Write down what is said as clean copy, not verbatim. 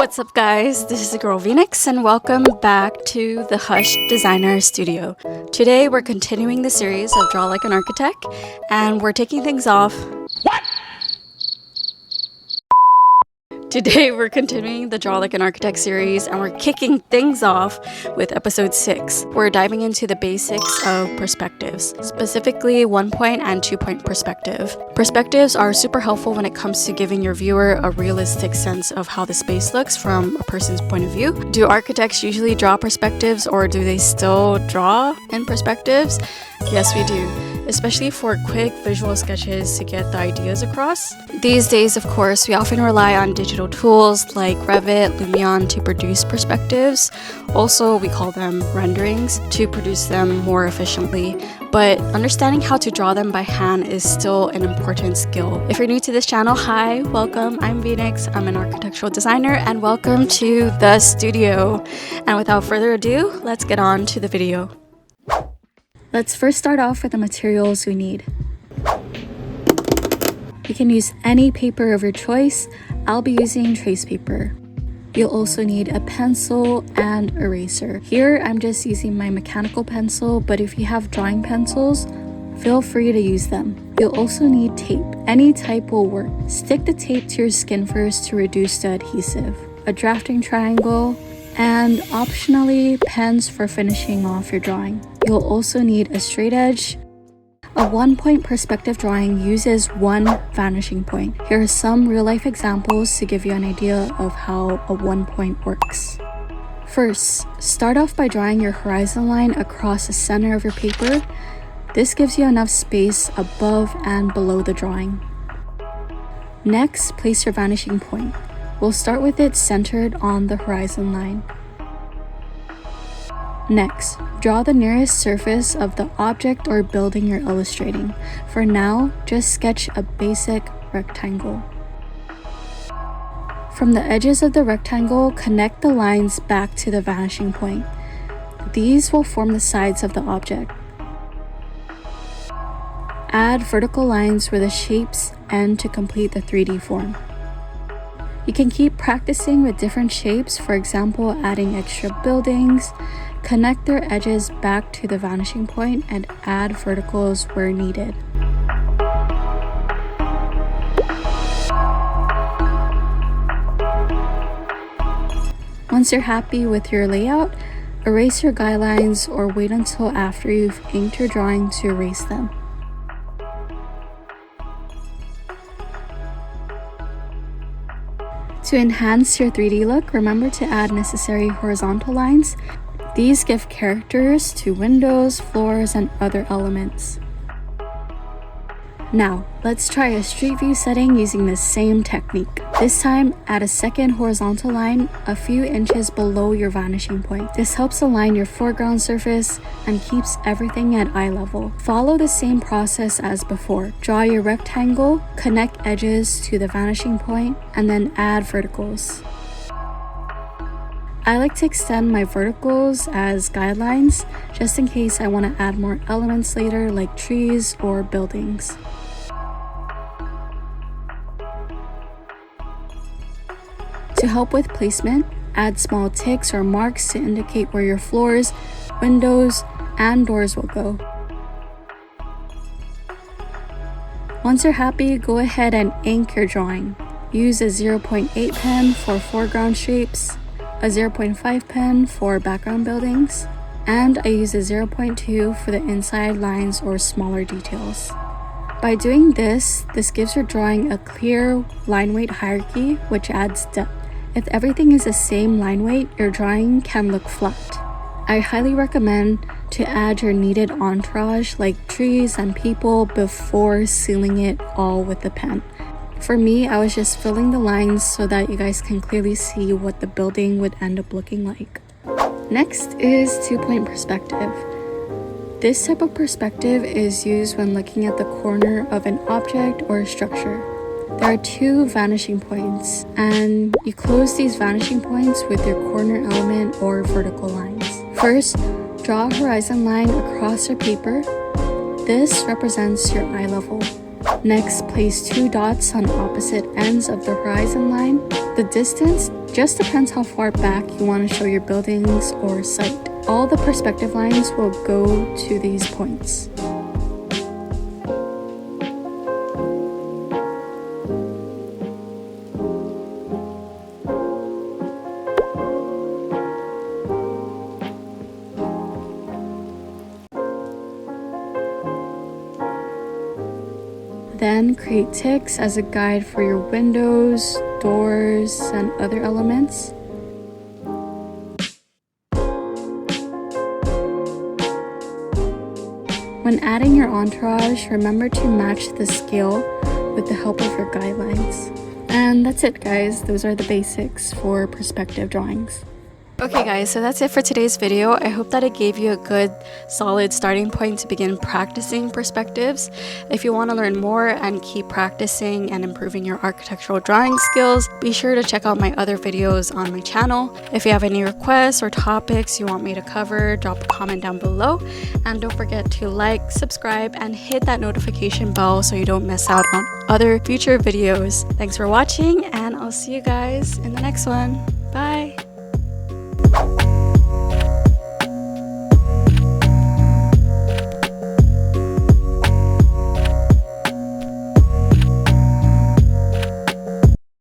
What's up guys, this is the girl Venix and welcome back to the Hush Designer Studio. Today we're continuing the series of Draw Like an Architect and we're taking things off. Today we're continuing the Draw Like an Architect series and we're kicking things off with episode 6. We're diving into the basics of perspectives, specifically 1-point and 2-point perspective. Perspectives are super helpful when it comes to giving your viewer a realistic sense of how the space looks from a person's point of view. Do architects usually draw perspectives or do they still draw in perspectives? Yes, we do, especially for quick visual sketches to get the ideas across. These days, of course, we often rely on digital tools like Revit, Lumion to produce perspectives. Also, we call them renderings to produce them more efficiently. But understanding how to draw them by hand is still an important skill. If you're new to this channel, hi, welcome. I'm Venix. I'm an architectural designer and welcome to the studio. And without further ado, let's get on to the video. Let's first start off with the materials we need. You can use any paper of your choice. I'll be using trace paper. You'll also need a pencil and eraser. Here, I'm just using my mechanical pencil, but if you have drawing pencils, feel free to use them. You'll also need tape. Any type will work. Stick the tape to your skin first to reduce the adhesive. A drafting triangle, and optionally pens for finishing off your drawing. You'll also need a straight edge. A 1-point perspective drawing uses one vanishing point. Here are some real-life examples to give you an idea of how a 1-point works. First, start off by drawing your horizon line across the center of your paper. This gives you enough space above and below the drawing. Next, place your vanishing point. We'll start with it centered on the horizon line. Next, draw the nearest surface of the object or building you're illustrating. For now, just sketch a basic rectangle. From the edges of the rectangle, connect the lines back to the vanishing point. These will form the sides of the object. Add vertical lines where the shapes end to complete the 3D form. You can keep practicing with different shapes, for example, adding extra buildings, connect their edges back to the vanishing point, and add verticals where needed. Once you're happy with your layout, erase your guidelines or wait until after you've inked your drawing to erase them. To enhance your 3D look, remember to add necessary horizontal lines. These give characters to windows, floors, and other elements. Now, let's try a street view setting using the same technique. This time, add a second horizontal line a few inches below your vanishing point. This helps align your foreground surface and keeps everything at eye level. Follow the same process as before. Draw your rectangle, connect edges to the vanishing point, and then add verticals. I like to extend my verticals as guidelines, just in case I want to add more elements later like trees or buildings. To help with placement, add small ticks or marks to indicate where your floors, windows, and doors will go. Once you're happy, go ahead and ink your drawing. Use a 0.8 pen for foreground shapes, a 0.5 pen for background buildings, and I use a 0.2 for the inside lines or smaller details. By doing this gives your drawing a clear line weight hierarchy, which adds depth. If everything is the same line weight, your drawing can look flat. I highly recommend to add your needed entourage like trees and people before sealing it all with the pen. For me, I was just filling the lines so that you guys can clearly see what the building would end up looking like. Next is 2-point perspective. This type of perspective is used when looking at the corner of an object or a structure. There are 2 vanishing points, and you close these vanishing points with your corner element or vertical lines. First, draw a horizon line across your paper. This represents your eye level. Next, place 2 dots on opposite ends of the horizon line. The distance just depends how far back you want to show your buildings or site. All the perspective lines will go to these points. Then create ticks as a guide for your windows, doors, and other elements. When adding your entourage, remember to match the scale with the help of your guidelines. And that's it, guys. Those are the basics for perspective drawings. Okay guys, so that's it for today's video. I hope that it gave you a good solid starting point to begin practicing perspectives. If you want to learn more and keep practicing and improving your architectural drawing skills, be sure to check out my other videos on my channel. If you have any requests or topics you want me to cover, drop a comment down below. And don't forget to like, subscribe, and hit that notification bell so you don't miss out on other future videos. Thanks for watching, and I'll see you guys in the next one. Bye!